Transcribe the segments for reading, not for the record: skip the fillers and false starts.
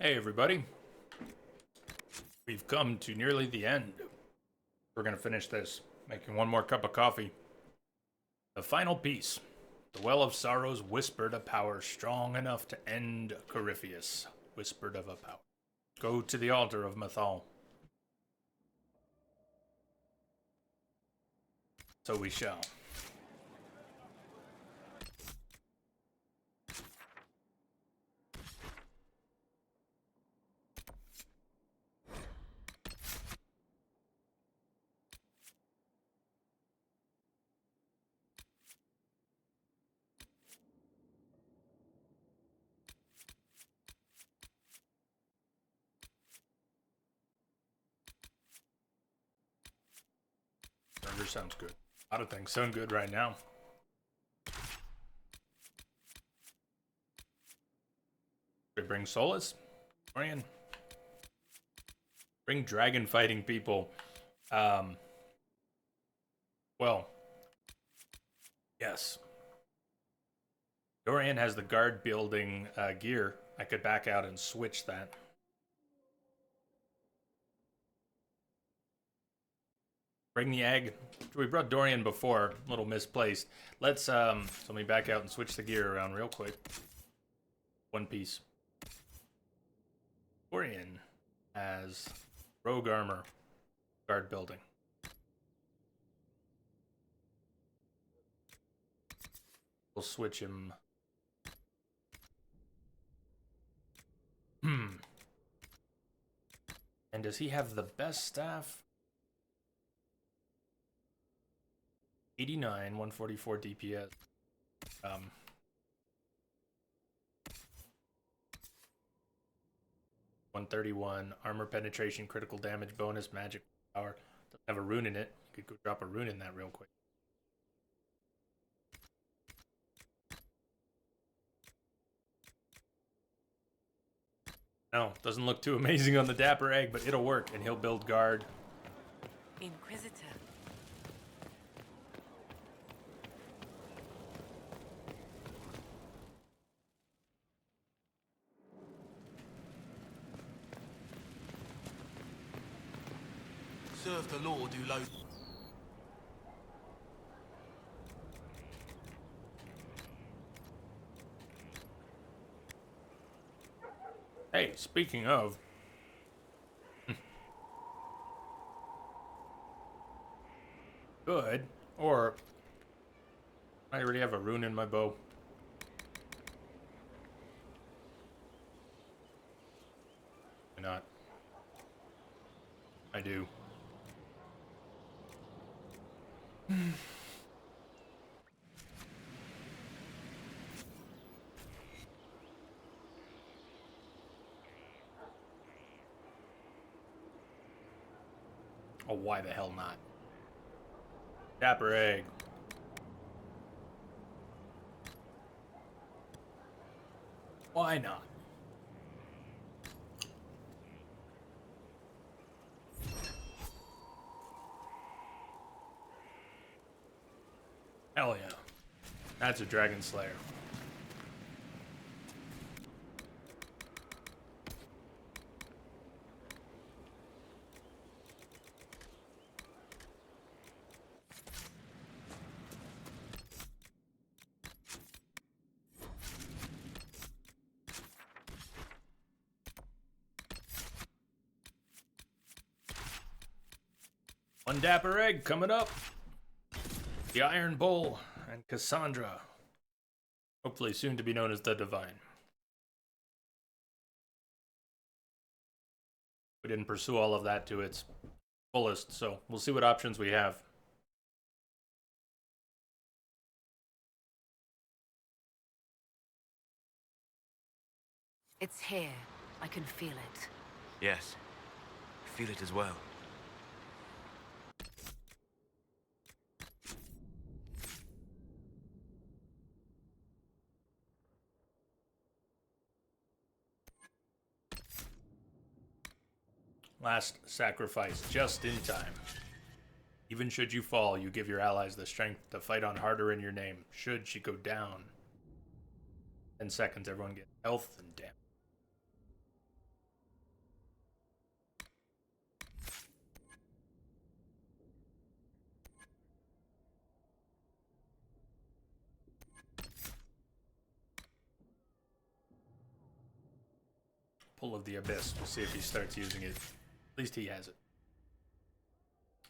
Hey everybody, we've come to nearly the end. We're gonna finish this, making one more cup of coffee. The final piece. The Well of Sorrows whispered a power strong enough to end Corypheus. Whispered of a power. Go to the altar of Mathal. So we shall. Burger sounds good. A lot of things sound good right now. They bring Solus, Orion. Bring dragon fighting people. Well, yes. Dorian has the guard building gear. I could back out and switch that. Bring the egg. We brought Dorian before, a little misplaced. Let me back out and switch the gear around real quick. One piece. Dorian has rogue armor, guard building. We'll switch him. And does he have the best staff? 89, 144 DPS. 131 armor penetration, critical damage bonus, magic power. Doesn't have a rune in it. You could go drop a rune in that real quick. No, doesn't look too amazing on the Dapper Egg, but it'll work, and he'll build guard. Inquisitor. Serve the Lord who loads. Hey, speaking of... Good. Or... I already have a rune in my bow. Why not? I do. Oh, why the hell not? Dapper Egg. Why not? Hell yeah. That's a Dragon Slayer. One Dapper Egg coming up. The Iron Bull and Cassandra. Hopefully soon to be known as the Divine. We didn't pursue all of that to its fullest, so we'll see what options we have. It's here. I can feel it. Yes, feel it as well. Last sacrifice, just in time. Even should you fall, you give your allies the strength to fight on harder in your name. Should she go down. 10 seconds, everyone get health and damage. Pull of the Abyss. We'll see if he starts using it. At least he has it.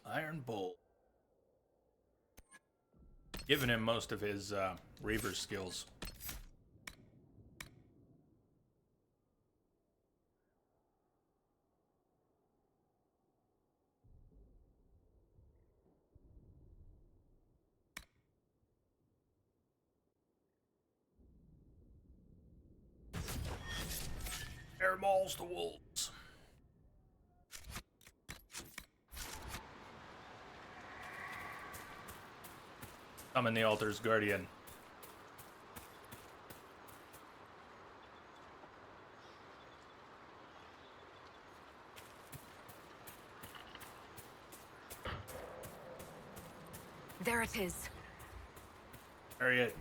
Iron Bull. Giving him most of his Reaver skills. Air mauls the wolves. Summon the altar's guardian. There it is. Carry it.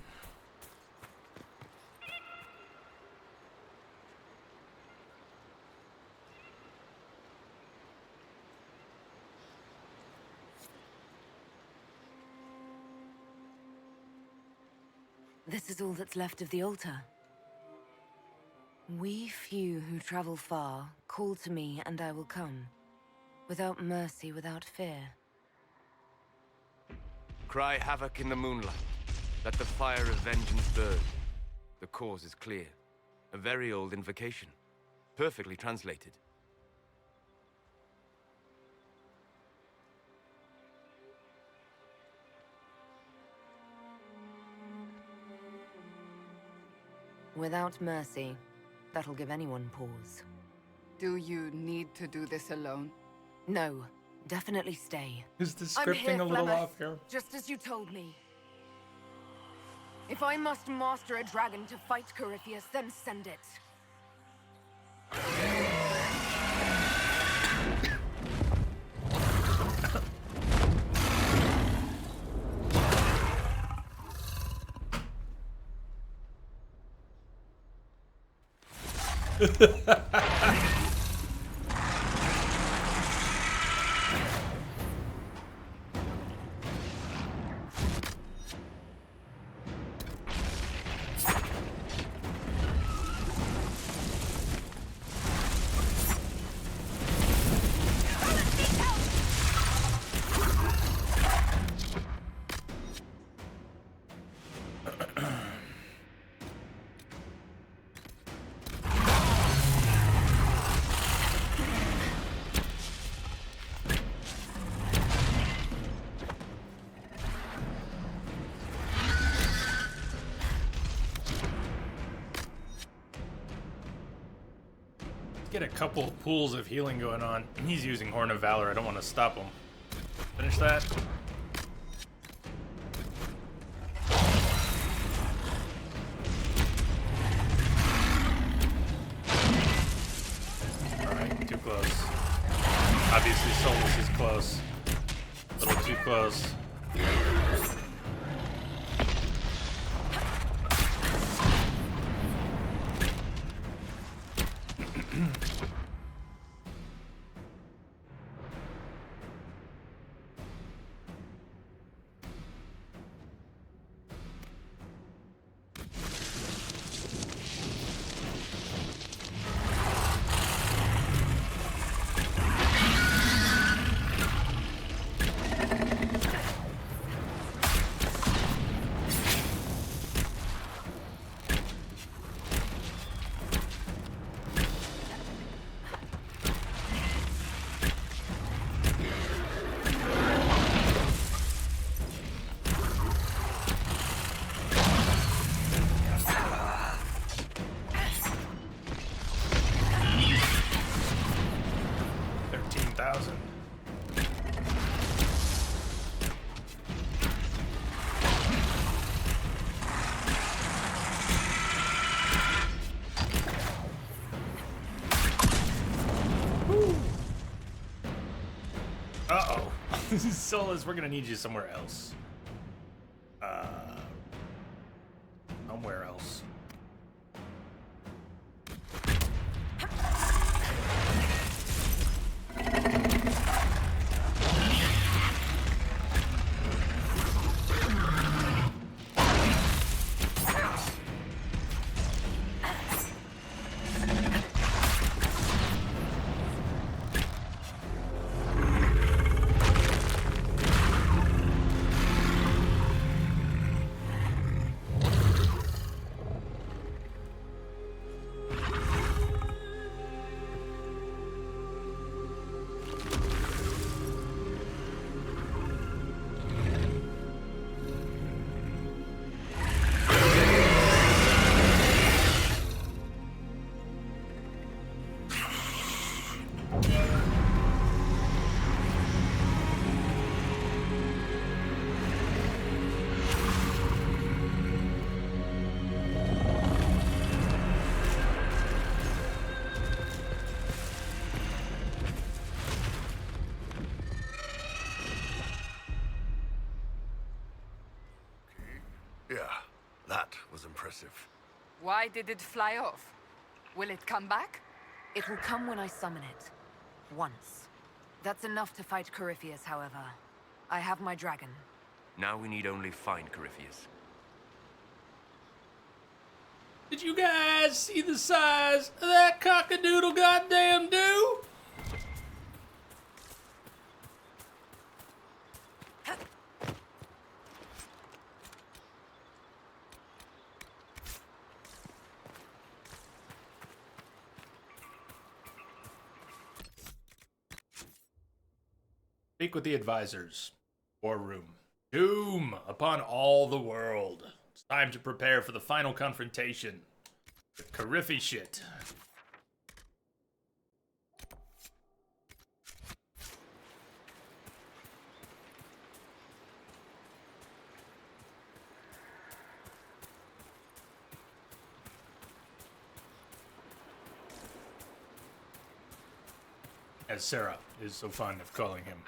This is all that's left of the altar. We few who travel far, call to me and I will come. Without mercy, without fear. Cry havoc in the moonlight. Let the fire of vengeance burn. The cause is clear. A very old invocation. Perfectly translated. Without mercy, that'll give anyone pause. Do you need to do this alone? No, definitely stay. Is the I'm scripting here, a little Flemeth, off here? just as you told me. If I must master a dragon to fight Corypheus, then send it. Get a couple of pools of healing going on. He's using Horn of Valor. I don't want to stop him. Finish that. Alright, too close. Obviously Solus is close. A little too close. Uh-oh. Solus, we're gonna need you somewhere else. Somewhere else. Why did it fly off? Will it come back? It will come when I summon it. Once. That's enough to fight Corypheus, however. I have my dragon. Now we need only find Corypheus. Did you guys see the size of that cockadoodle goddamn do? Speak with the advisors. War room. Doom upon all the world. It's time to prepare for the final confrontation with Corypheus shit. As Sarah is so fond of calling him.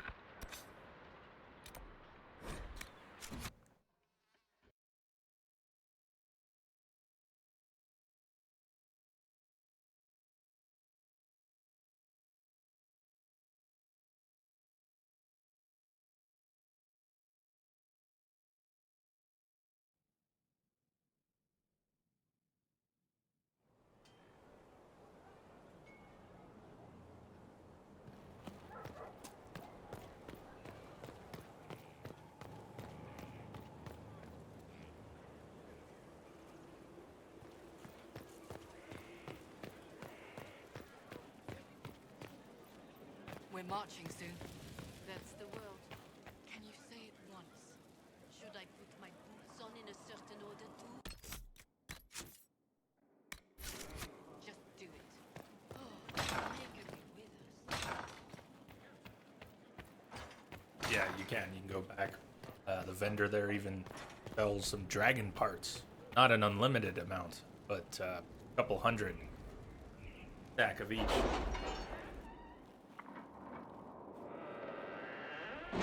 We're marching soon. That's the world. Can you say it once? Should I put my boots on in a certain order too? Just do it. Oh, make a bit with us. Yeah, you can. You can go back. The vendor there even sells some dragon parts. Not an unlimited amount, but a couple hundred. Stack of each. A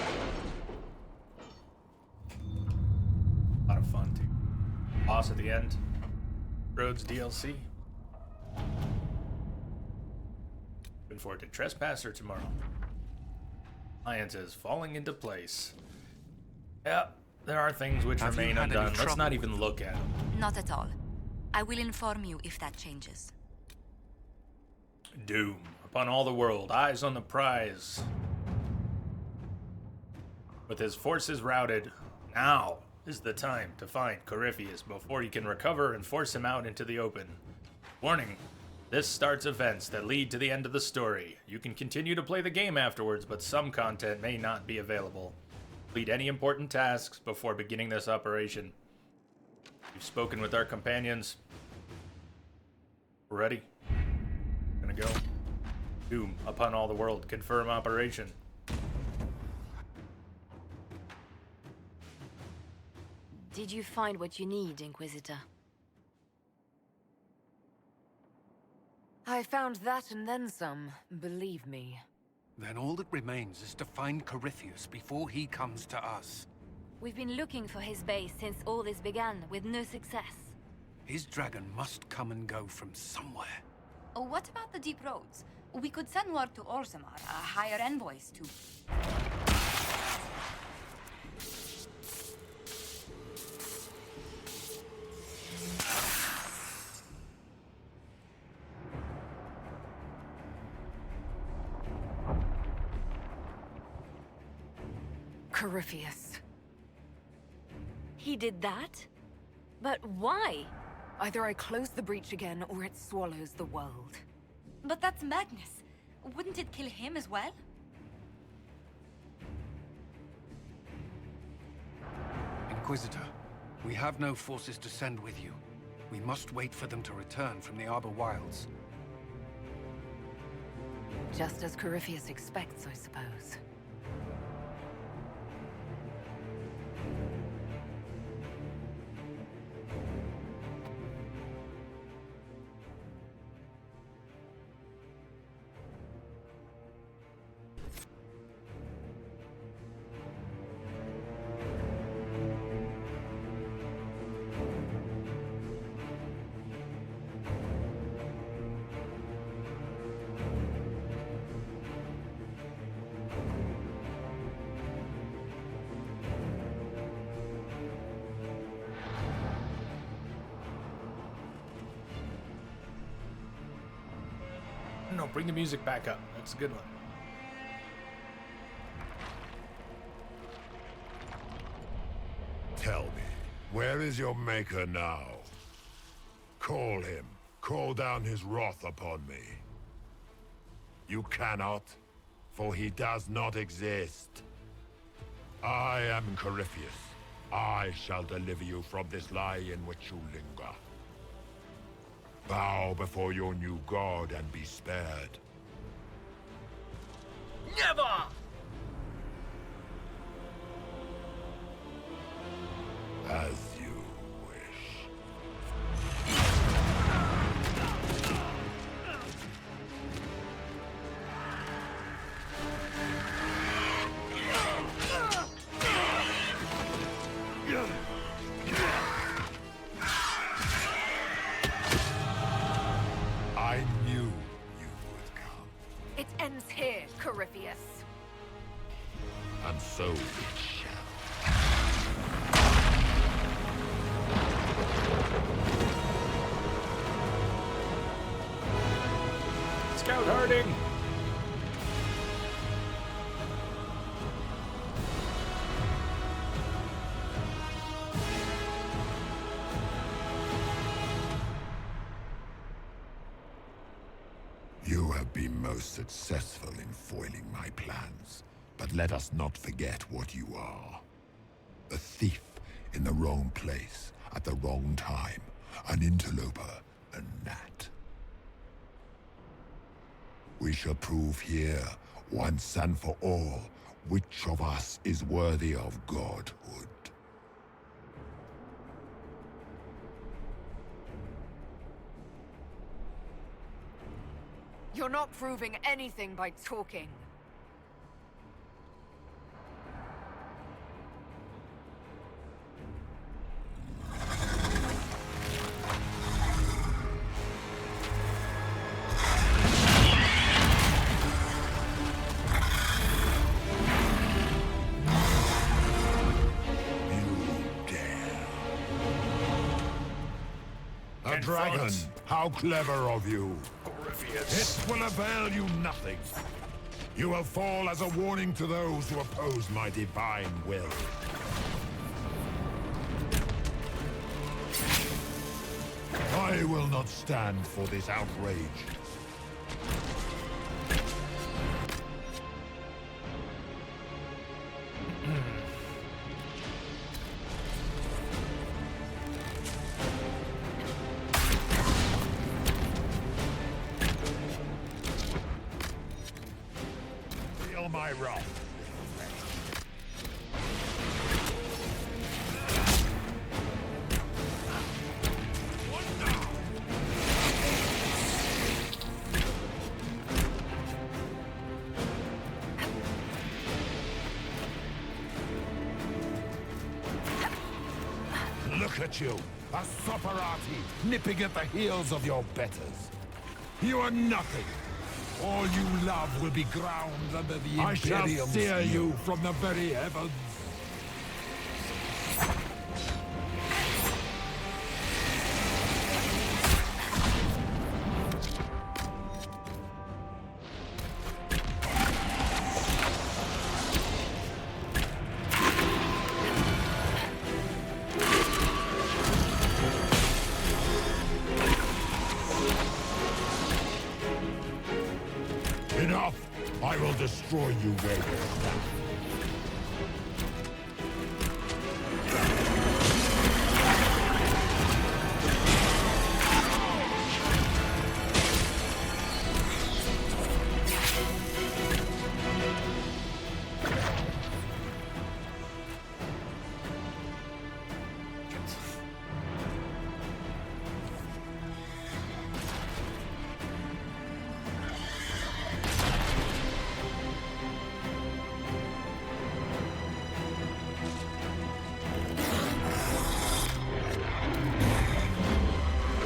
lot of fun too. Boss at the end. Roads DLC. Looking forward to Trespasser tomorrow. Alliance is falling into place. Yeah, there are things which Have you remain had any undone. Let's trouble not with even look at them. Not at all. I will inform you if that changes. Doom upon all the world, eyes on the prize. With his forces routed, now is the time to find Corypheus before he can recover and force him out into the open. Warning, this starts events that lead to the end of the story. You can continue to play the game afterwards, but some content may not be available. Complete any important tasks before beginning this operation. You've spoken with our companions. We're ready. Gonna go. Doom upon all the world. Confirm operation. Did you find what you need, Inquisitor? I found that and then some, believe me. Then all that remains is to find Corypheus before he comes to us. We've been looking for his base since all this began, with no success. His dragon must come and go from somewhere. Oh, what about the deep roads? We could send word to Orzammar, hire envoys to... Corypheus. He did that? But why? Either I close the breach again, or it swallows the world. But that's madness. Wouldn't it kill him as well? Inquisitor, we have no forces to send with you. We must wait for them to return from the Arbor Wilds. Just as Corypheus expects, I suppose. No, bring the music back up. That's a good one. Tell me, where is your maker now? Call him. Call down his wrath upon me. You cannot, for he does not exist. I am Corypheus. I shall deliver you from this lie in which you linger. Bow before your new god and be spared. Never! As you wish. I knew you would come. It ends here, Corypheus. And so it shall. Scout Harding! You have been most successful in foiling my plans, but let us not forget what you are. A thief in the wrong place, at the wrong time, an interloper, a gnat. We shall prove here, once and for all, which of us is worthy of godhood. You're not proving anything by talking. A dragon! How clever of you! Corypheus. It will avail you nothing. You will fall as a warning to those who oppose my divine will. I will not stand for this outrage. Feel my wrath. Look at you, a Soparati, nipping at the heels of your betters. You are nothing. All you love will be ground under the Imperium's I shall steer you from the very heavens. Enough! I will destroy you where you stand.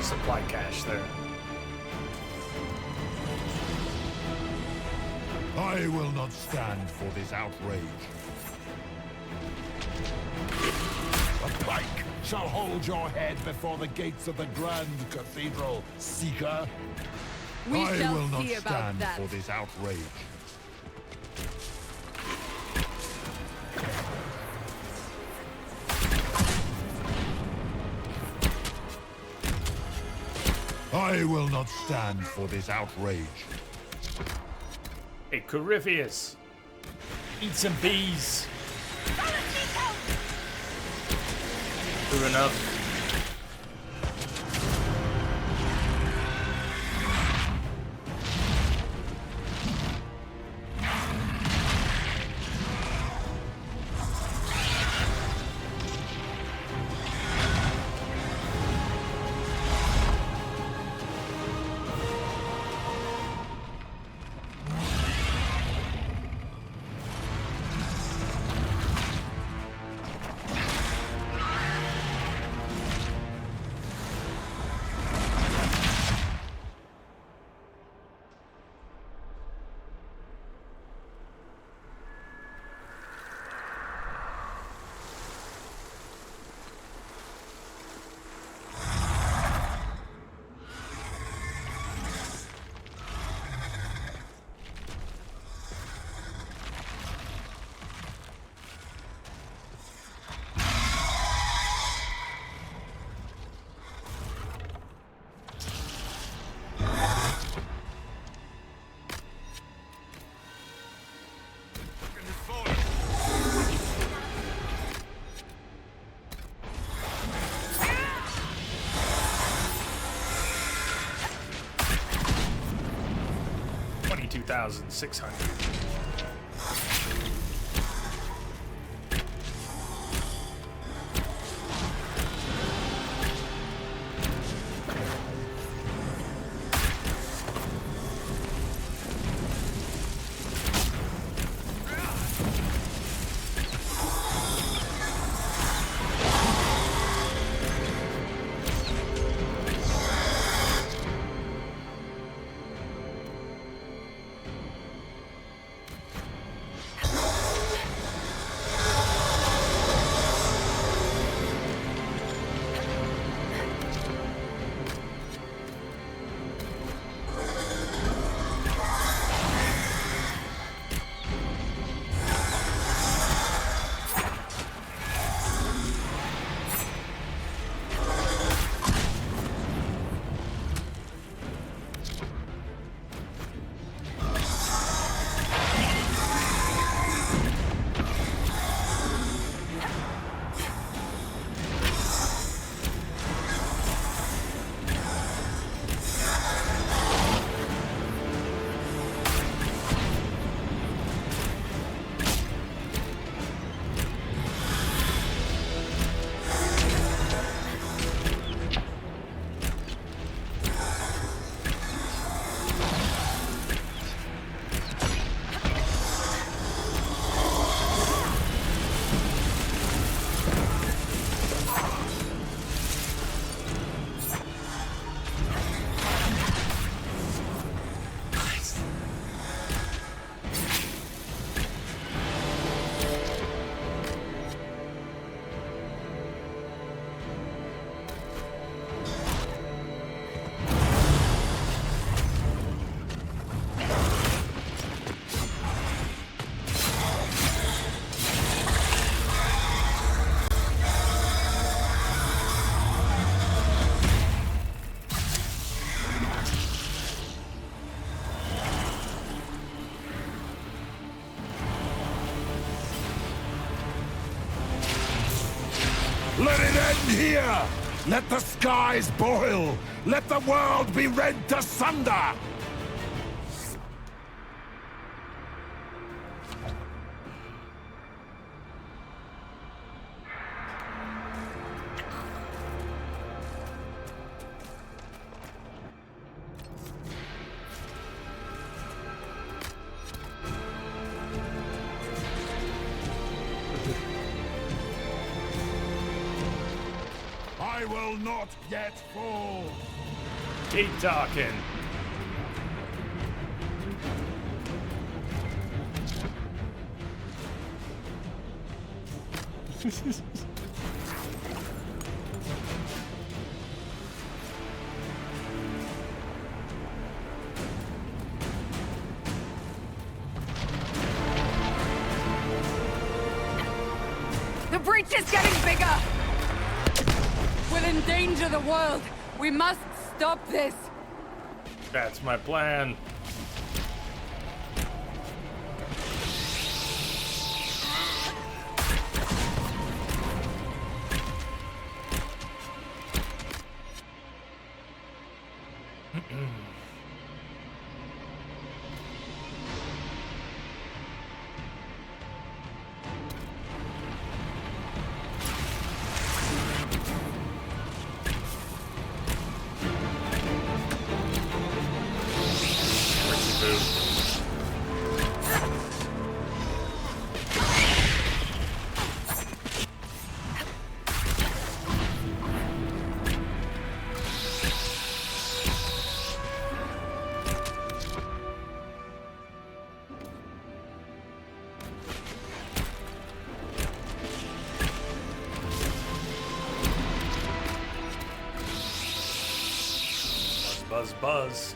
Supply cache there. I will not stand for this outrage. A pike shall hold your head before the gates of the Grand Cathedral, Seeker. We I shall will not see about stand that. for this outrage. I will not stand for this outrage. Hey, Corypheus. Eat some bees. True enough. $22,600. Let it end here! Let the skies boil! Let the world be rent asunder! I will not yet fall! Keep talking. The breach is getting bigger! We'll endanger the world! We must stop this! That's my plan. Buzz, buzz.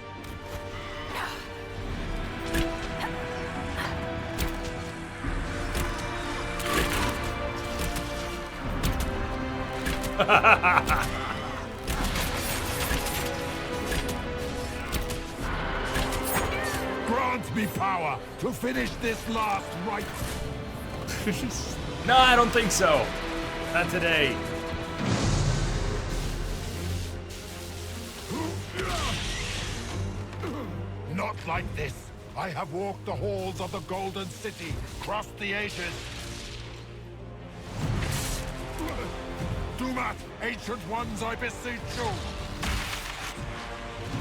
Grant me power to finish this last rite. No, I don't think so. Not today. Not like this. I have walked the halls of the Golden City, crossed the ages. Do not, ancient ones, I beseech you.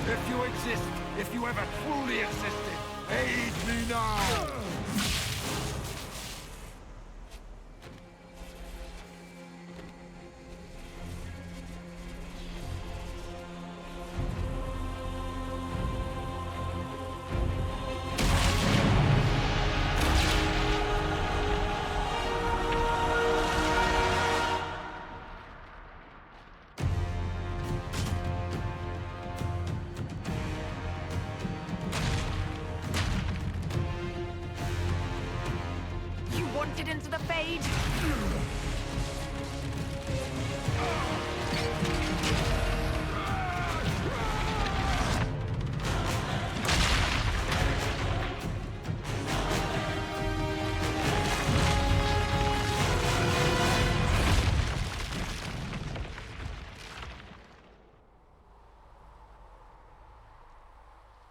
If you exist, if you ever truly existed, aid me now. You wanted into the Fade?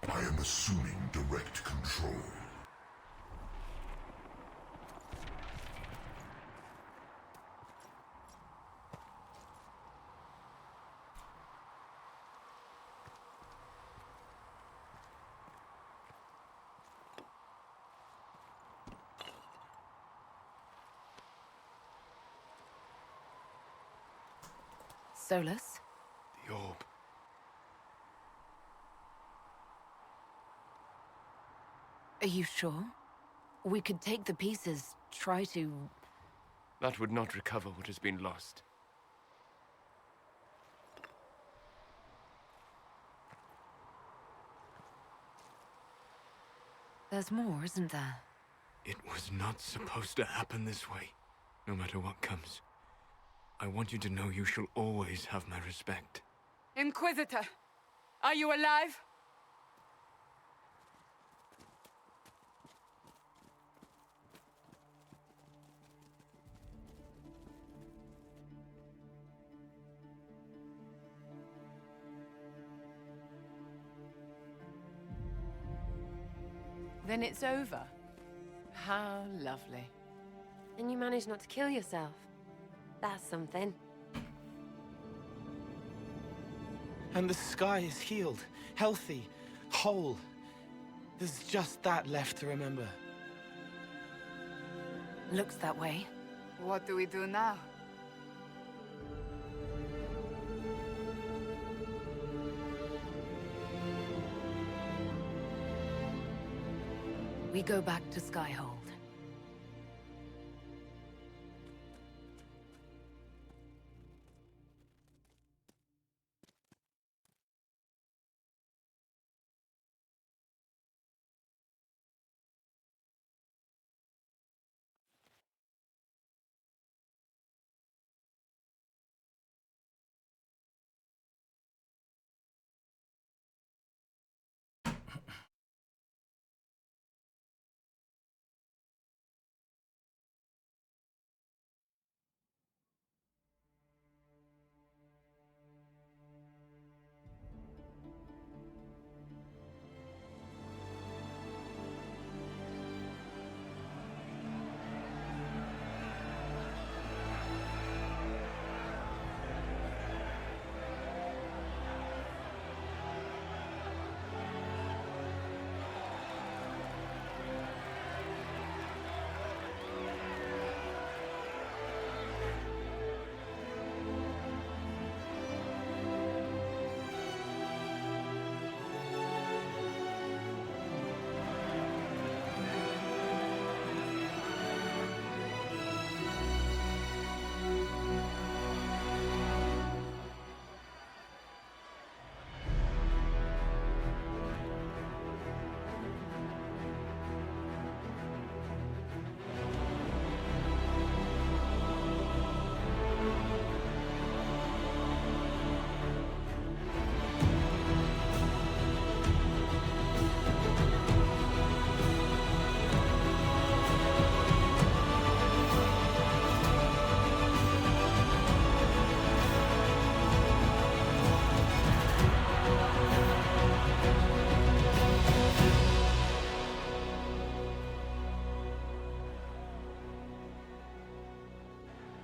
I am assuming direct control. Solus? The orb. Are you sure? We could take the pieces, try to... That would not recover what has been lost. There's more, isn't there? It was not supposed to happen this way. No matter what comes, I want you to know you shall always have my respect. Inquisitor, are you alive? Then it's over. How lovely. And you managed not to kill yourself. That's something. And the sky is healed, healthy, whole. There's just that left to remember. Looks that way. What do we do now? We go back to Skyhold.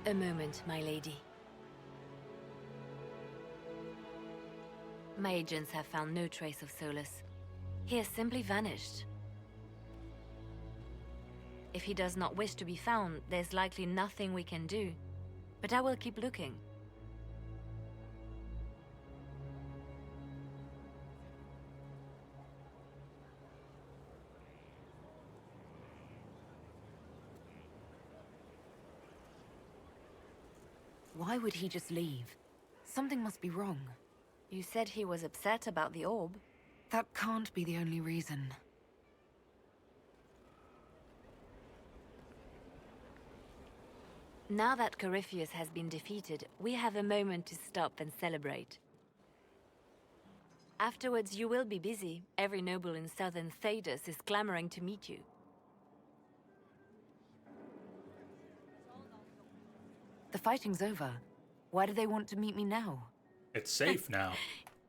A moment, my lady. My agents have found no trace of Solus. He has simply vanished. If he does not wish to be found, there's likely nothing we can do. But I will keep looking. Why would he just leave? Something must be wrong. You said he was upset about the orb. That can't be the only reason. Now that Corypheus has been defeated, we have a moment to stop and celebrate. Afterwards, you will be busy. Every noble in southern Thedas is clamoring to meet you. The fighting's over. Why do they want to meet me now? It's safe now.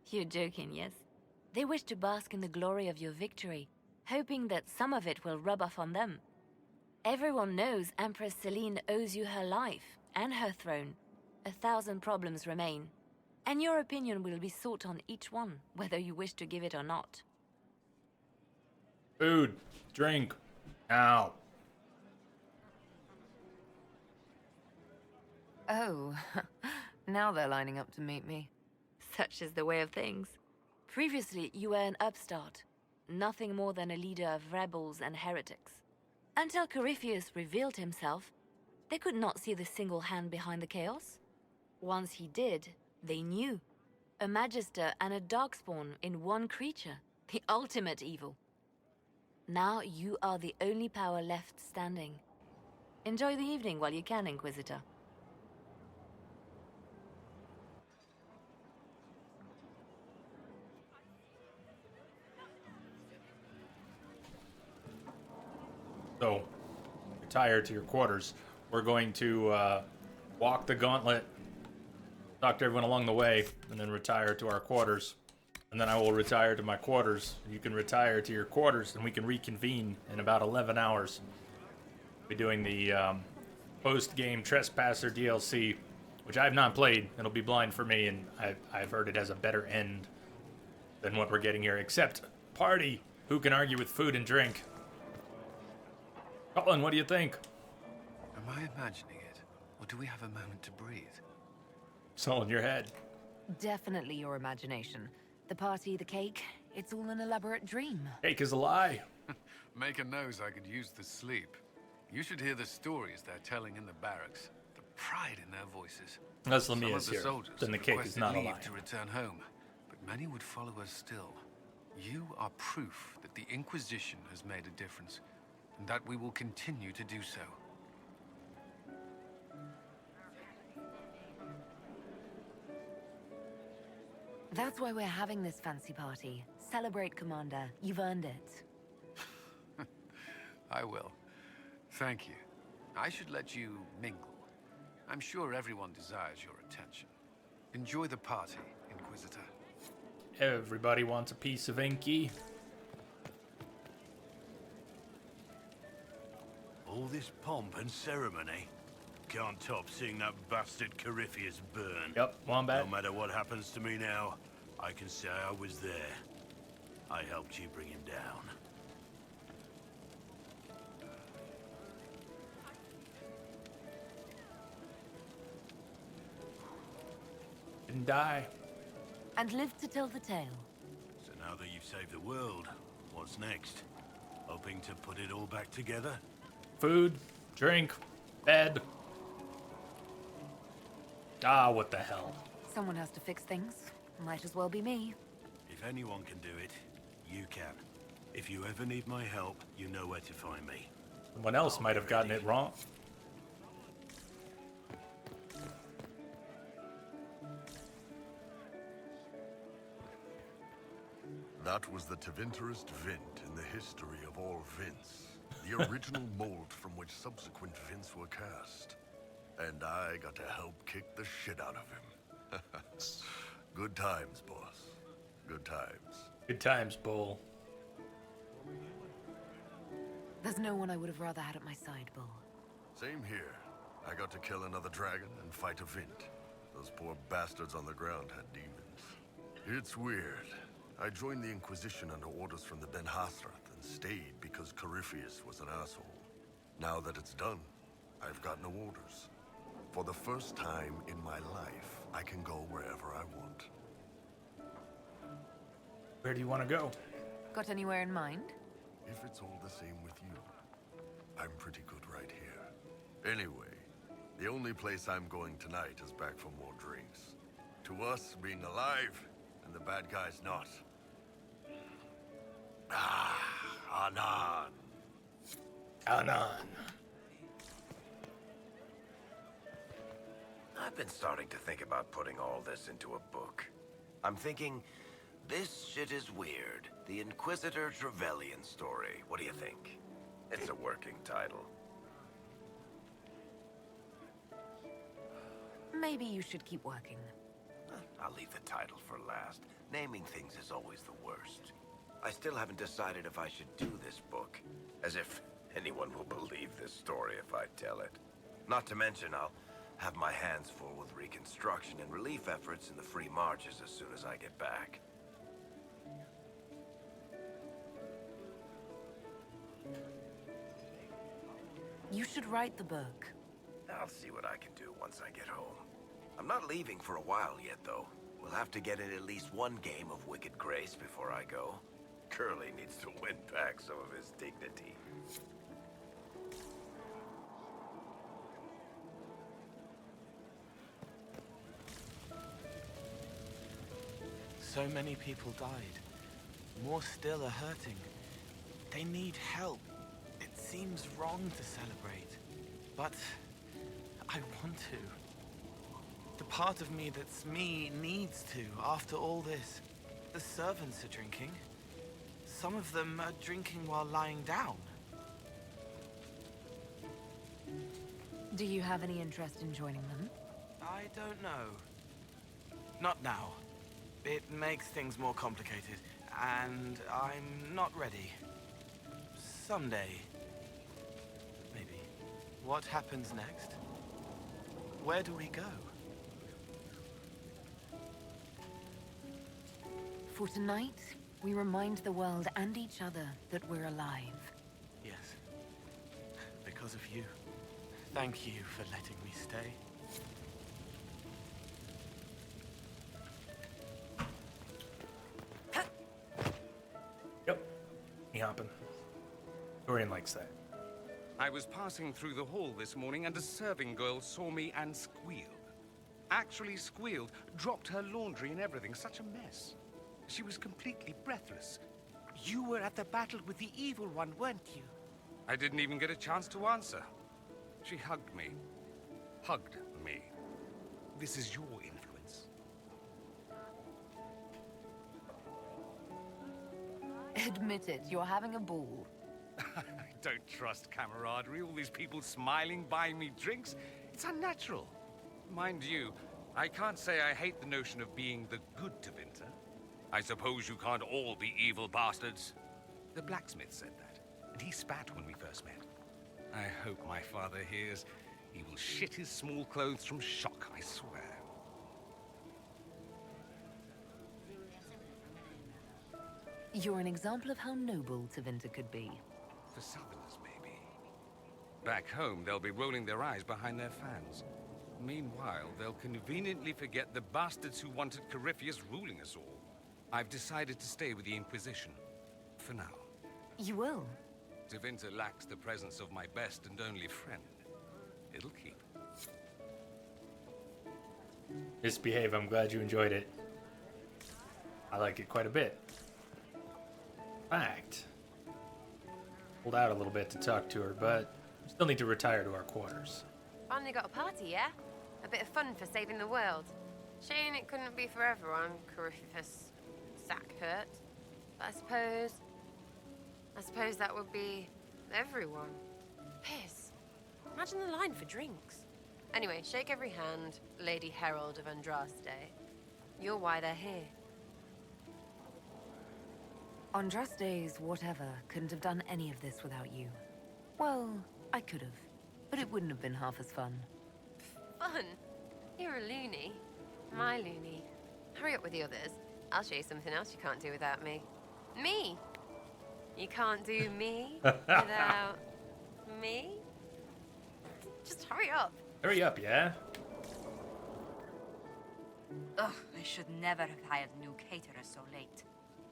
You're joking, yes? They wish to bask in the glory of your victory, hoping that some of it will rub off on them. Everyone knows Empress Celine owes you her life and her throne. 1,000 problems remain, and your opinion will be sought on each one, whether you wish to give it or not. Food, drink, now. Oh, now they're lining up to meet me. Such is the way of things. Previously, you were an upstart, nothing more than a leader of rebels and heretics. Until Corypheus revealed himself, they could not see the single hand behind the chaos. Once he did, they knew. A Magister and a Darkspawn in one creature, the ultimate evil. Now you are the only power left standing. Enjoy the evening while you can, Inquisitor. So, retire to your quarters. We're going to walk the gauntlet, talk to everyone along the way, and then retire to our quarters. And then I will retire to my quarters. You can retire to your quarters, and we can reconvene in about 11 hours. We'll be doing the post-game Trespasser DLC, which I have not played. It'll be blind for me, and I've heard it has a better end than what we're getting here. Except, party! Who can argue with food and drink? Colin, what do you think? Am I imagining it? Or do we have a moment to breathe? It's all in your head. Definitely your imagination. The party, the cake, it's all an elaborate dream. Cake is a lie. Maker knows I could use the sleep. You should hear the stories they're telling in the barracks. The pride in their voices. Unless Some Lemmy of is the here, soldiers then the have cake is requested not a leave lie. to return home, but many would follow us still. You are proof that the Inquisition has made a difference, and that we will continue to do so. That's why we're having this fancy party. Celebrate, Commander. You've earned it. I will. Thank you. I should let you mingle. I'm sure everyone desires your attention. Enjoy the party, Inquisitor. Everybody wants a piece of Inky. All this pomp and ceremony. Can't top seeing that bastard Corypheus burn. Yep, Wombat. No matter what happens to me now, I can say I was there. I helped you bring him down. Didn't die. And live to tell the tale. So now that you've saved the world, what's next? Hoping to put it all back together? Food, drink, bed. Ah, what the hell. Someone has to fix things. Might as well be me. If anyone can do it, you can. If you ever need my help, you know where to find me. Someone else might have gotten it wrong. That was the Tevinterest Vint in the history of all Vints. The original mold from which subsequent Vints were cast. And I got to help kick the shit out of him. Good times, boss. Good times. Good times, Bull. There's no one I would have rather had at my side, Bull. Same here. I got to kill another dragon and fight a Vint. Those poor bastards on the ground had demons. It's weird. I joined the Inquisition under orders from the Ben Hasrath and stayed because Corypheus was an asshole. Now that it's done, I've got no orders. For the first time in my life, I can go wherever I want. Where do you want to go? Got anywhere in mind? If it's all the same with you, I'm pretty good right here. Anyway, the only place I'm going tonight is back for more drinks. To us, being alive, and the bad guys not. Ah, Anan. Anan. I've been starting to think about putting all this into a book. I'm thinking, this shit is weird. The Inquisitor Trevelyan story. What do you think? It's a working title. Maybe you should keep working. I'll leave the title for last. Naming things is always the worst. I still haven't decided if I should do this book. As if anyone will believe this story if I tell it. Not to mention, I'll have my hands full with reconstruction and relief efforts in the Free Marches as soon as I get back. You should write the book. I'll see what I can do once I get home. I'm not leaving for a while yet, though. We'll have to get in at least one game of Wicked Grace before I go. Curly needs to win back some of his dignity. So many people died. More still are hurting. They need help. It seems wrong to celebrate, but I want to. The part of me that's me needs to, after all this. The servants are drinking. Some of them are drinking while lying down. Do you have any interest in joining them? I don't know. Not now. It makes things more complicated, and I'm not ready. Someday. Maybe. What happens next? Where do we go? For tonight, we remind the world and each other that we're alive. Yes. Because of you. Thank you for letting me stay. Yep. He hopping. Dorian likes that. I was passing through the hall this morning and a serving girl saw me and squealed. Actually squealed, dropped her laundry and everything. Such a mess. She was completely breathless. You were at the battle with the evil one, weren't you? I didn't even get a chance to answer. She hugged me. Hugged me. This is your influence. Admit it, you're having a ball. I don't trust camaraderie. All these people smiling, buying me drinks. It's unnatural. Mind you, I can't say I hate the notion of being the good Tevinter. I suppose you can't all be evil bastards. The blacksmith said that, and he spat when we first met. I hope my father hears. He will shit his small clothes from shock, I swear. You're an example of how noble Tevinter could be. For Southerners, maybe. Back home, they'll be rolling their eyes behind their fans. Meanwhile, they'll conveniently forget the bastards who wanted Corypheus ruling us all. I've decided to stay with the Inquisition. For now. You will? Tevinter lacks the presence of my best and only friend. It'll keep. Misbehave, I'm glad you enjoyed it. I like it quite a bit. Fact. Pulled out a little bit to talk to her, but we still need to retire to our quarters. Finally got a party, yeah? A bit of fun for saving the world. Shame it couldn't be for everyone, Corypheus. Sack hurt. But I suppose that would be everyone. Piss. Imagine the line for drinks. Anyway, shake every hand, Lady Herald of Andraste. You're why they're here. Andraste's whatever couldn't have done any of this without you. Well, I could have. but it wouldn't have been half as fun. Fun? You're a loony. My loony. Hurry up with the others. I'll show you something else you can't do without me. Me! You can't do me without me? Just hurry up. Hurry up, yeah? Ugh, I should never have hired a new caterer so late.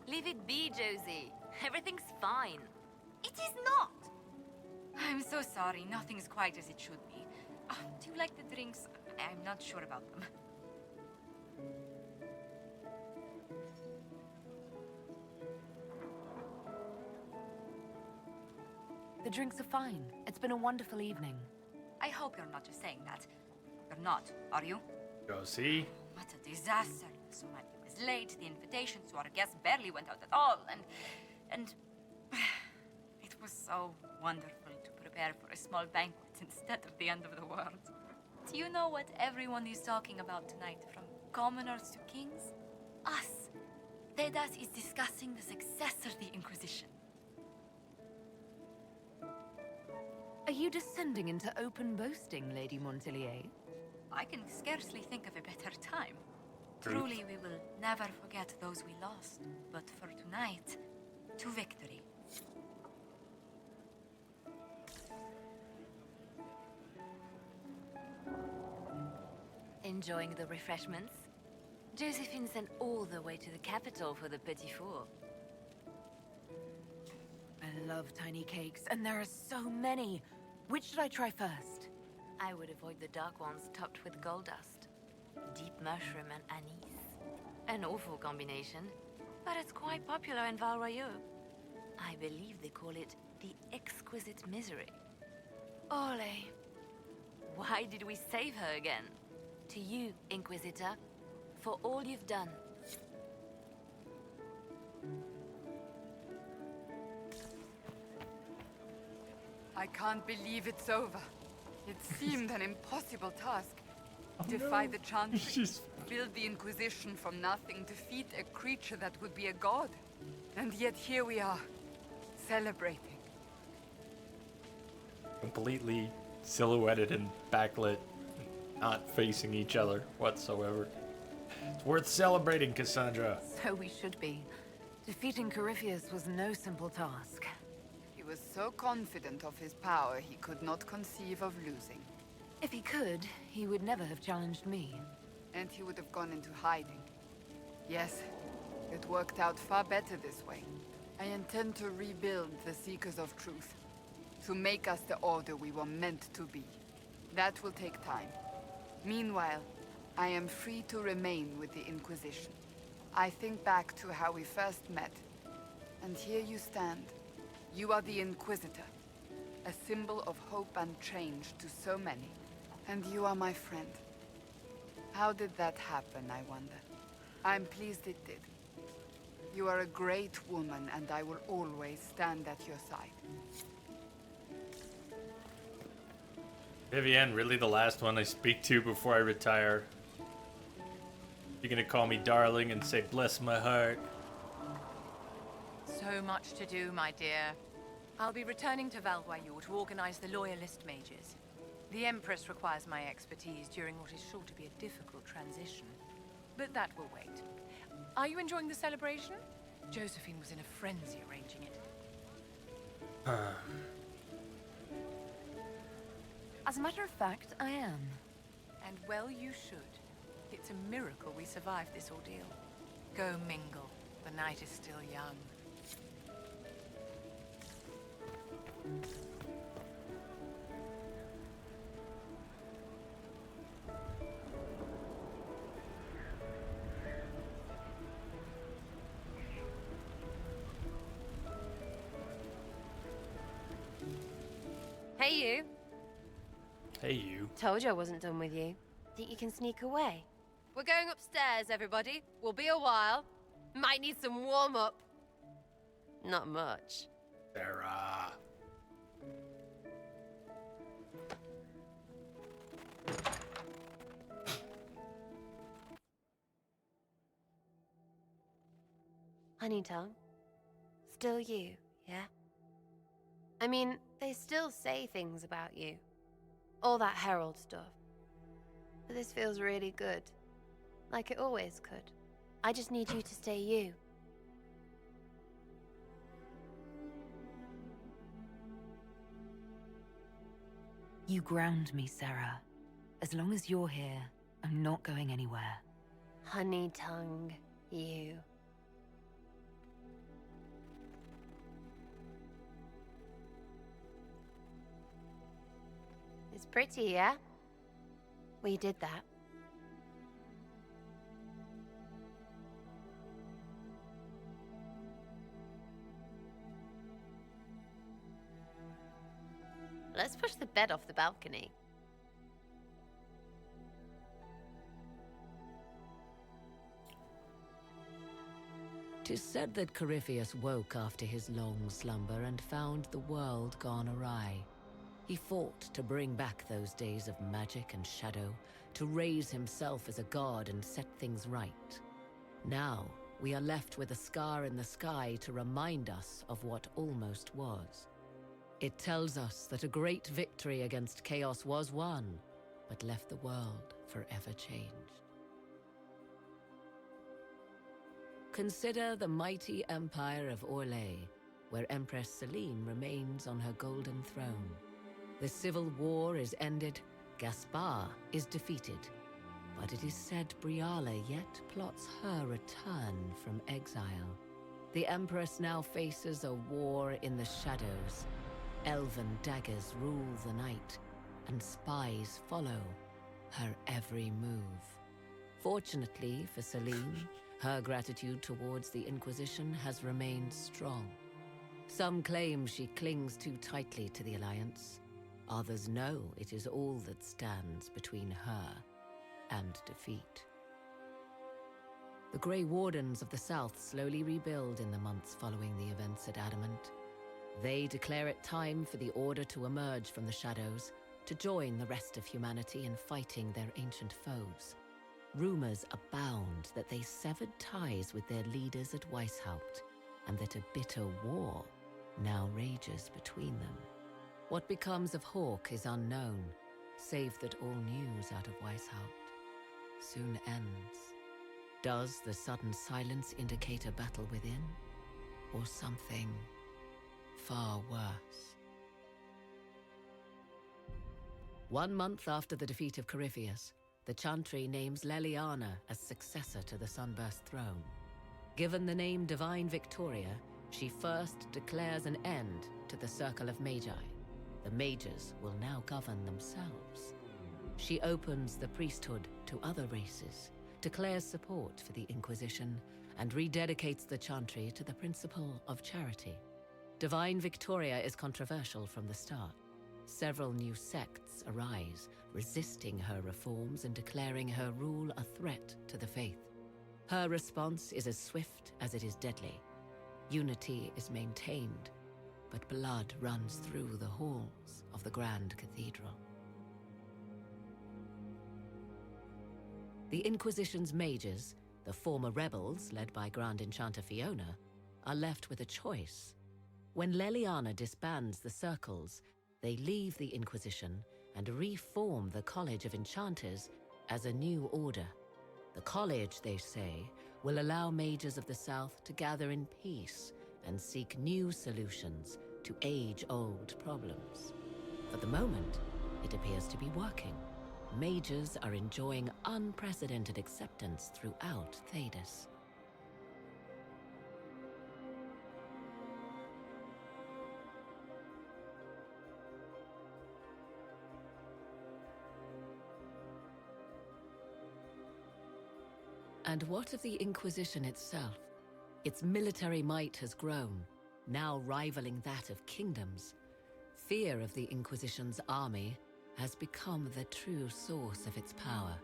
Leave it be, Josie. Everything's fine. It is not! I'm so sorry, nothing's quite as it should be. Do you like the drinks? I'm not sure about them. The drinks are fine. It's been a wonderful evening. I hope you're not just saying that. You're not, are you? Josie. What a disaster. So many was late, the invitations to our guests barely went out at all, and it was so wonderful to prepare for a small banquet instead of the end of the world. Do you know what everyone is talking about tonight, from commoners to kings? Us. Dedas is discussing the success of the Inquisition. Are you descending into open boasting, Lady Montilier? I can scarcely think of a better time. Truth. Truly, we will never forget those we lost. But for tonight, to victory. Enjoying the refreshments? Josephine sent all the way to the capital for the petit four. I love tiny cakes, and there are so many. Which should I try first? I would avoid the dark ones topped with gold dust. Deep mushroom and anise. An awful combination, but it's quite popular in Val Royeaux. I believe they call it the exquisite misery. Ole. Why did we save her again? To you, Inquisitor, for all you've done. I can't believe it's over. It seemed an impossible task. Defy the Chantry, build the Inquisition from nothing, defeat a creature that would be a god. And yet here we are, celebrating. Completely silhouetted and backlit, not facing each other whatsoever. It's worth celebrating, Cassandra. So we should be. Defeating Corypheus was no simple task. He was so confident of his power, he could not conceive of losing. If he could, he would never have challenged me. And he would have gone into hiding. Yes, it worked out far better this way. I intend to rebuild the Seekers of Truth. To make us the order we were meant to be. That will take time. Meanwhile, I am free to remain with the Inquisition. I think back to how we first met. And here you stand. You are the Inquisitor. A symbol of hope and change to so many. And you are my friend. How did that happen, I wonder? I'm pleased it did. You are a great woman, and I will always stand at your side. Vivienne, really the last one I speak to before I retire. You're gonna call me darling and say bless my heart. So much to do, my dear. I'll be returning to Val Royeaux to organize the Loyalist mages. The Empress requires my expertise during what is sure to be a difficult transition. But that will wait. Are you enjoying the celebration? Josephine was in a frenzy arranging it. As a matter of fact, I am. And well you should. It's a miracle we survived this ordeal. Go mingle. The night is still young. Hey, you. Hey, you. Told you I wasn't done with you. Think you can sneak away? We're going upstairs, everybody. We'll be a while. Might need some warm-up. Not much. Sarah. Honey Tongue. Still you, yeah? I mean, they still say things about you. All that Herald stuff. But this feels really good. Like it always could. I just need you to stay you. You ground me, Sarah. As long as you're here, I'm not going anywhere. Honey tongue, you. It's pretty, yeah? We did that. Let's push the bed off the balcony. Tis said that Corypheus woke after his long slumber and found the world gone awry. He fought to bring back those days of magic and shadow, to raise himself as a god and set things right. Now, we are left with a scar in the sky to remind us of what almost was. It tells us that a great victory against chaos was won, but left the world forever changed. Consider the mighty empire of Orlais, where Empress Celine remains on her golden throne. The civil war is ended, Gaspar is defeated, but it is said Briala yet plots her return from exile. The Empress now faces a war in the shadows. Elven daggers rule the night, and spies follow her every move. Fortunately for Celine, her gratitude towards the Inquisition has remained strong. Some claim she clings too tightly to the Alliance. Others know it is all that stands between her and defeat. The Grey Wardens of the South slowly rebuild in the months following the events at Adamant. They declare it time for the Order to emerge from the shadows, to join the rest of humanity in fighting their ancient foes. Rumors abound that they severed ties with their leaders at Weishaupt, and that a bitter war now rages between them. What becomes of Hawke is unknown, save that all news out of Weishaupt soon ends. Does the sudden silence indicate a battle within, or something far worse? 1 month after the defeat of Corypheus, the Chantry names Leliana as successor to the Sunburst throne. Given the name Divine Victoria, she first declares an end to the Circle of Magi. The mages will now govern themselves. She opens the priesthood to other races, declares support for the Inquisition, and rededicates the Chantry to the principle of charity. Divine Victoria is controversial from the start. Several new sects arise, resisting her reforms and declaring her rule a threat to the faith. Her response is as swift as it is deadly. Unity is maintained, but blood runs through the halls of the Grand Cathedral. The Inquisition's mages, the former rebels led by Grand Enchanter Fiona, are left with a choice. When Leliana disbands the circles, they leave the Inquisition and reform the College of Enchanters as a new order. The college, they say, will allow mages of the South to gather in peace and seek new solutions to age-old problems. For the moment, it appears to be working. Mages are enjoying unprecedented acceptance throughout Thedas. And what of the Inquisition itself? Its military might has grown, now rivaling that of kingdoms. Fear of the Inquisition's army has become the true source of its power.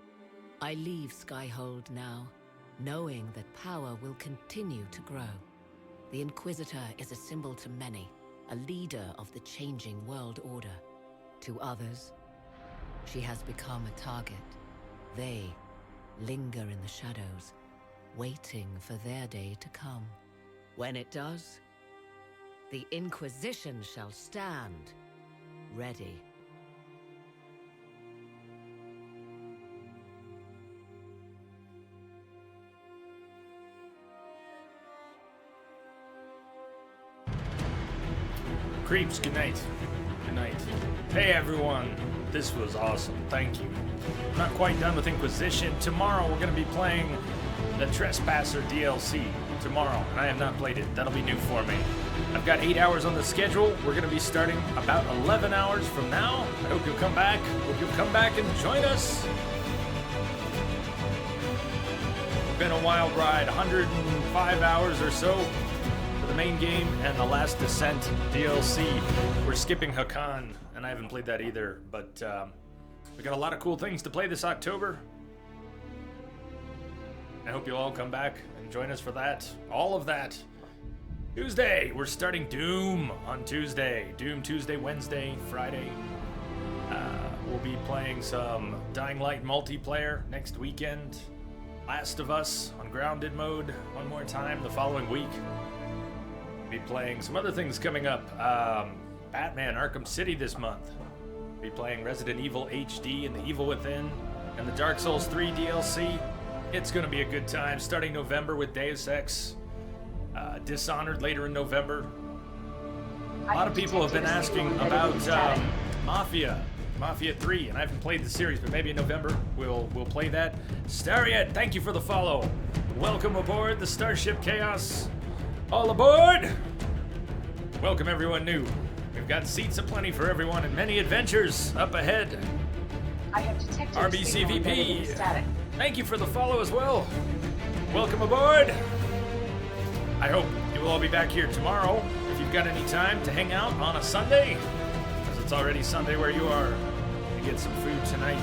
I leave Skyhold now, knowing that power will continue to grow. The Inquisitor is a symbol to many, a leader of the changing world order. To others, she has become a target. They linger in the shadows, waiting for their day to come. When it does, the Inquisition shall stand ready. Creeps, good night. Good night. Hey everyone, this was awesome. Thank you. I'm not quite done with Inquisition. Tomorrow we're going to be playing the Trespasser DLC. Tomorrow, and I have not played it. That'll be new for me. I've got 8 hours on the schedule. We're going to be starting about 11 hours from now. I hope you'll come back. Hope you'll come back and join us. It's been a wild ride. 105 hours or so for the main game and the Last Descent DLC. We're skipping Hakan, and I haven't played that either, but we got a lot of cool things to play this October. I hope you'll all come back and join us for that. All of that. Tuesday, we're starting Doom on Tuesday. Doom Tuesday, Wednesday, Friday. We'll be playing some Dying Light multiplayer next weekend. Last of Us on Grounded mode one more time the following week. We'll be playing some other things coming up. Batman Arkham City this month. We'll be playing Resident Evil HD and The Evil Within and the Dark Souls 3 DLC. It's going to be a good time, starting November with Deus Ex, Dishonored later in November. A lot of people have been asking about Mafia 3, and I haven't played the series, but maybe in November we'll play that. Stariat, thank you for the follow. Welcome aboard the Starship Chaos. All aboard! Welcome everyone new. We've got seats aplenty for everyone and many adventures up ahead. I have detected RBCVP. Thank you for the follow as well. Welcome aboard. I hope you will all be back here tomorrow if you've got any time to hang out on a Sunday, because it's already Sunday where you are. To get some food tonight.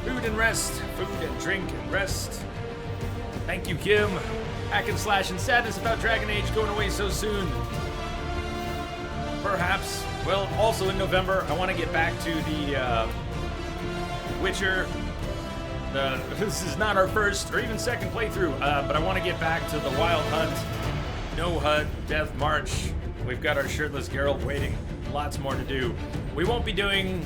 Food and rest. Food and drink and rest. Thank you, Kim. Hack and slash and sadness about Dragon Age going away so soon. Perhaps. Well, also in November, I want to get back to the Witcher. This is not our first or even second playthrough, but I want to get back to the Wild Hunt, No HUD, Death March. We've got our shirtless Geralt waiting. Lots more to do. We won't be doing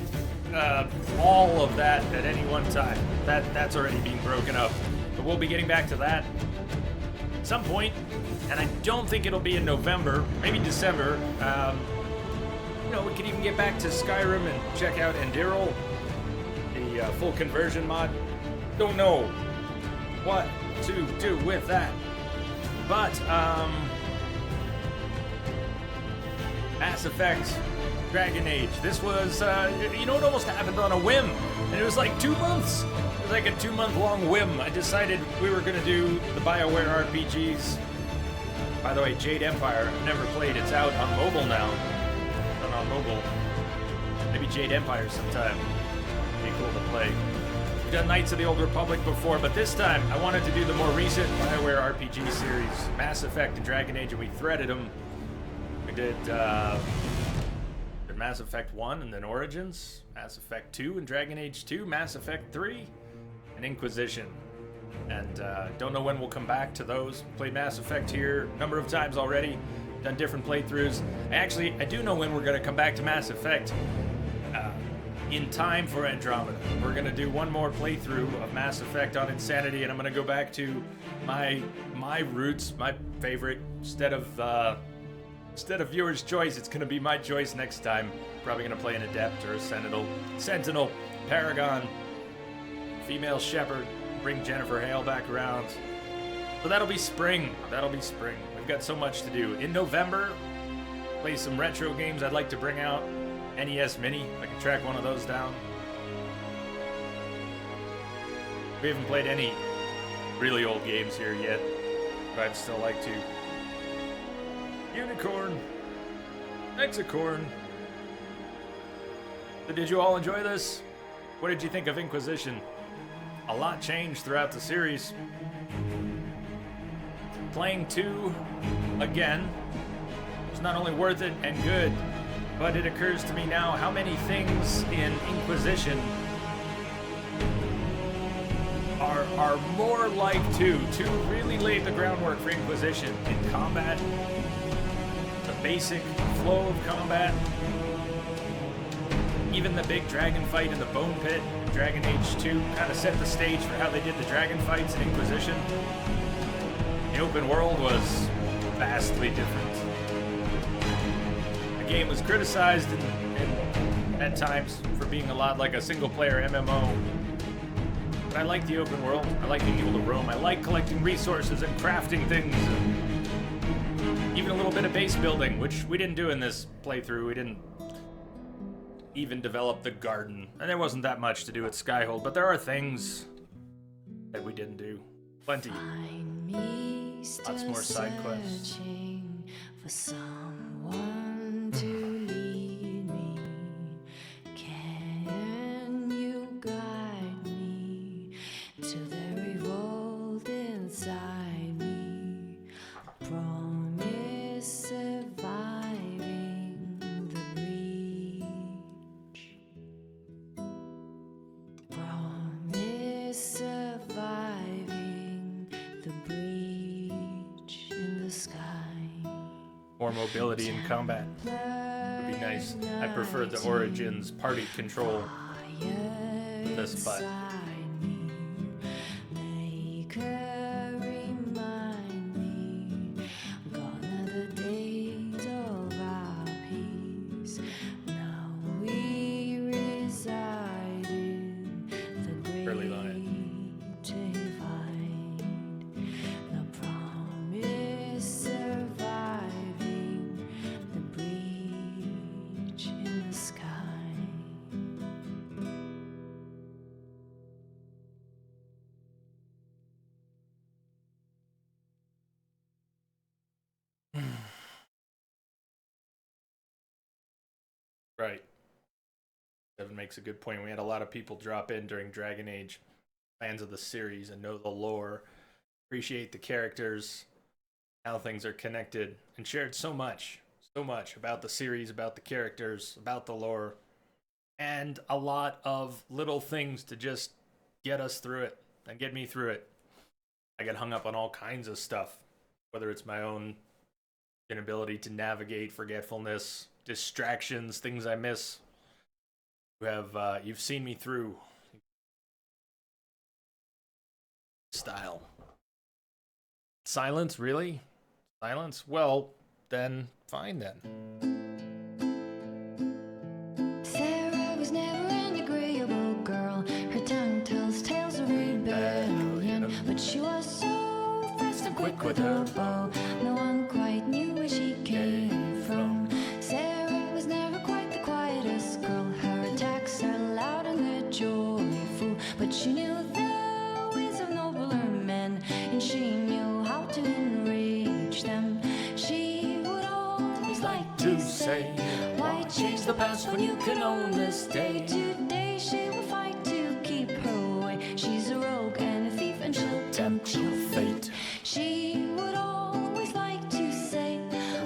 all of that at any one time. That's already being broken up. But we'll be getting back to that at some point, and I don't think it'll be in November, maybe December. We could even get back to Skyrim and check out Endiril, the full conversion mod. Don't know what to do with that. But, Mass Effect, Dragon Age. This was, it almost happened on a whim. And it was like 2 months. It was like a 2-month-long whim. I decided we were going to do the BioWare RPGs. By the way, Jade Empire, I've never played. It's out on mobile now. Not on mobile. Maybe Jade Empire sometime. Be cool to play. We've done Knights of the Old Republic before, but this time I wanted to do the more recent BioWare RPG series, Mass Effect and Dragon Age, and we threaded them. We did Mass Effect 1 and then Origins, Mass Effect 2 and Dragon Age 2, Mass Effect 3, and Inquisition. And don't know when we'll come back to those. Played Mass Effect here a number of times already, done different playthroughs. I do know when we're going to come back to Mass Effect. In time for Andromeda. We're gonna do one more playthrough of Mass Effect on Insanity, and I'm gonna go back to my roots, my favorite. Instead of viewer's choice, it's gonna be my choice next time. Probably gonna play an Adept or a Sentinel, Paragon, female Shepherd, bring Jennifer Hale back around. So that'll be spring. We've got so much to do. In November, play some retro games I'd like to bring out. NES Mini, I can track one of those down. We haven't played any really old games here yet, but I'd still like to. Unicorn, Hexacorn. So did you all enjoy this? What did you think of Inquisition? A lot changed throughout the series. Playing 2 again was not only worth it and good, but it occurs to me now how many things in Inquisition are more like 2. 2 really laid the groundwork for Inquisition in combat, the basic flow of combat, even the big dragon fight in the Bone Pit. Dragon Age 2 kind of set the stage for how they did the dragon fights in Inquisition. The open world was vastly different. game was criticized and at times for being a lot like a single-player MMO. But I like the open world. I like being able to roam. I like collecting resources and crafting things. And even a little bit of base building, which we didn't do in this playthrough. We didn't even develop the garden. And there wasn't that much to do at Skyhold, but there are things that we didn't do. Plenty. Lots more side quests. For someone to lead me, can you guide me to the revolt inside me? Promise surviving the breach. Promise surviving the breach in the sky. More mobility in combat would be nice. I prefer the Origins party control to this, but Make her remind me, gone are the days of our peace. Now we reside in the great divide. The promise surviving the breach in the sky. right. Devin makes a good point. We had a lot of people drop in during Dragon Age, fans of the series and know the lore, appreciate the characters, how things are connected, and shared so much about the series, about the characters, about the lore, and a lot of little things to just get us through it and get me through it. I get hung up on all kinds of stuff, whether it's my own inability to navigate, forgetfulness, distractions, things I miss. You've seen me through style. Silence, really? Silence? Well, then fine then. Sarah was never an agreeable girl. Her tongue tells tales of rebellion, but she was so fast and quick with her bow. No one quite knew where she came from. Sarah was never quite the quietest girl. Her attacks are loud and they're joyful, but she knew the ways of nobler men, and she knew how to enrage them. She would always like to say, why change the past when you can own this day? Today she will fight to keep her way. She's a rogue and a thief and she'll tempt your fate. She would always like to say,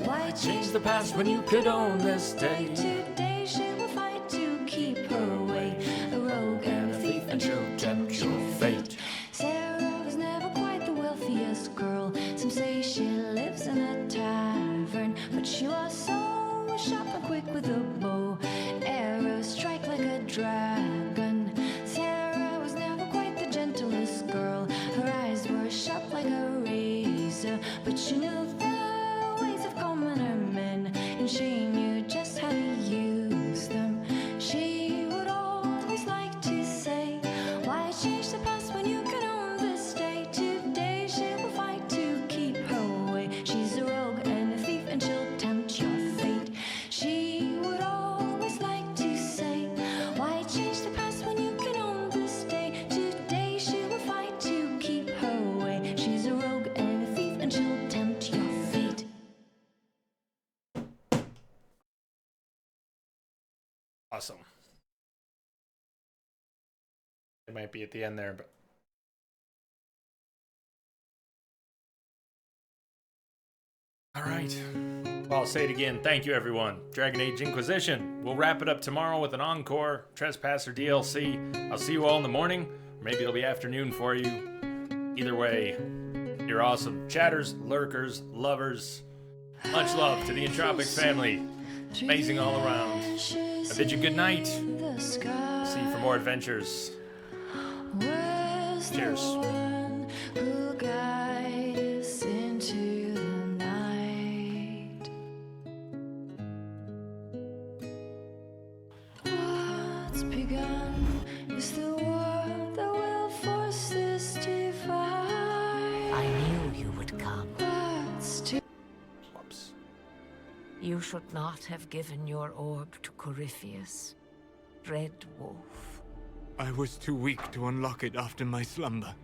why change the past when you could own this day? Today she will fight to keep her way. A rogue and a thief and she'll tempt your fate. Sarah was never quite the wealthiest girl. Some say she lives in a tavern, but she was so sharp and quick with a bow. Arrows strike like a dragon. Sarah was never quite the gentlest girl. Her eyes were sharp like a razor, but she knew the ways of commoner men, and she knew just how to use them. She would always like to say, why change the past when you can own this day? Today she will fight to keep her way. She's a rogue and a thief and she'll tempt your fate. She would always like to say, why change the past when you can own this day? Today she will fight to keep her way. She's a rogue and a thief and she'll tempt your fate. Awesome. It might be at the end there, but all right. Well, I'll say it again. Thank you, everyone. Dragon Age Inquisition. We'll wrap it up tomorrow with an encore Trespasser DLC. I'll see you all in the morning, or maybe it'll be afternoon for you. Either way, you're awesome. Chatters, lurkers, lovers. Much love to the Entropics family. Amazing all around. I bid you good night. See you for more adventures. Cheers. Who guide us into the night? You should not have given your orb to Corypheus, Red Wolf. I was too weak to unlock it after my slumber.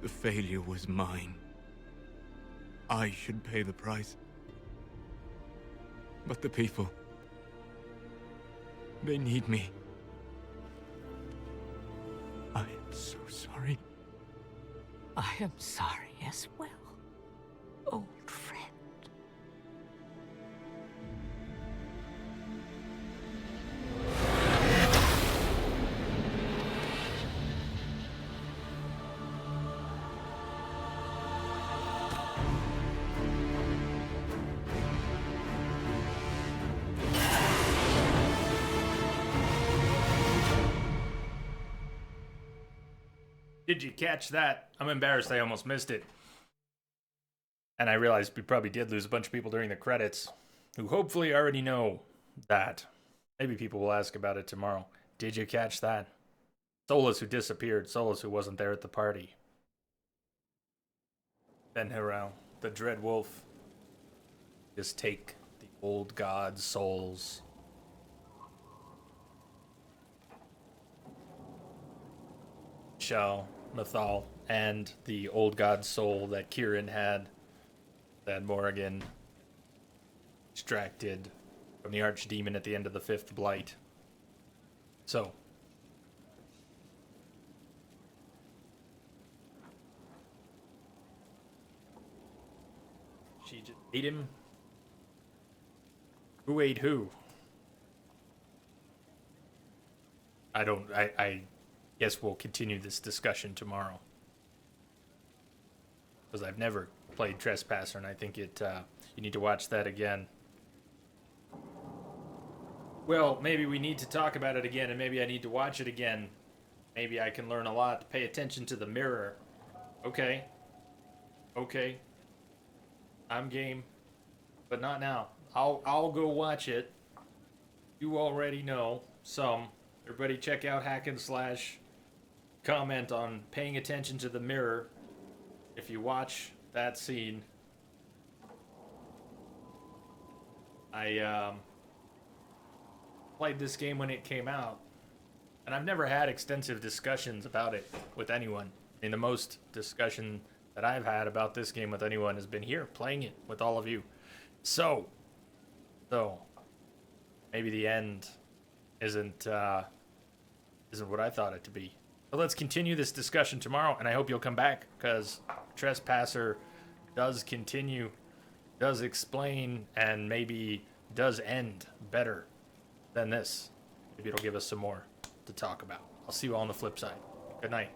The failure was mine. I should pay the price. But the people... they need me. I am so sorry. I am sorry as well, old friend. Did you catch that? I'm embarrassed I almost missed it. And I realized we probably did lose a bunch of people during the credits who hopefully already know that. Maybe people will ask about it tomorrow. Did you catch that? Solus who disappeared. Solus who wasn't there at the party. Ben Harel, the Dread Wolf. Just take the old god's souls. Shell, Mathal, and the old god's soul that Kieran had, that Morrigan extracted from the archdemon at the end of the 5th Blight. So, she just ate him. Who ate who? I guess we'll continue this discussion tomorrow. Because I've never played Trespasser, and I think you need to watch that again. Well, maybe we need to talk about it again, and maybe I need to watch it again. Maybe I can learn a lot. Pay attention to the mirror. Okay. Okay. I'm game. But not now. I'll go watch it. You already know some. Everybody check out Hack and Slash. Comment on paying attention to the mirror if you watch that scene. I played this game when it came out, and I've never had extensive discussions about it with anyone. I mean, the most discussion that I've had about this game with anyone has been here, playing it with all of you. So maybe the end isn't what I thought it to be. But let's continue this discussion tomorrow, and I hope you'll come back, because Trespasser does continue, does explain, and maybe does end better than this. Maybe it'll give us some more to talk about. I'll see you all on the flip side. Good night.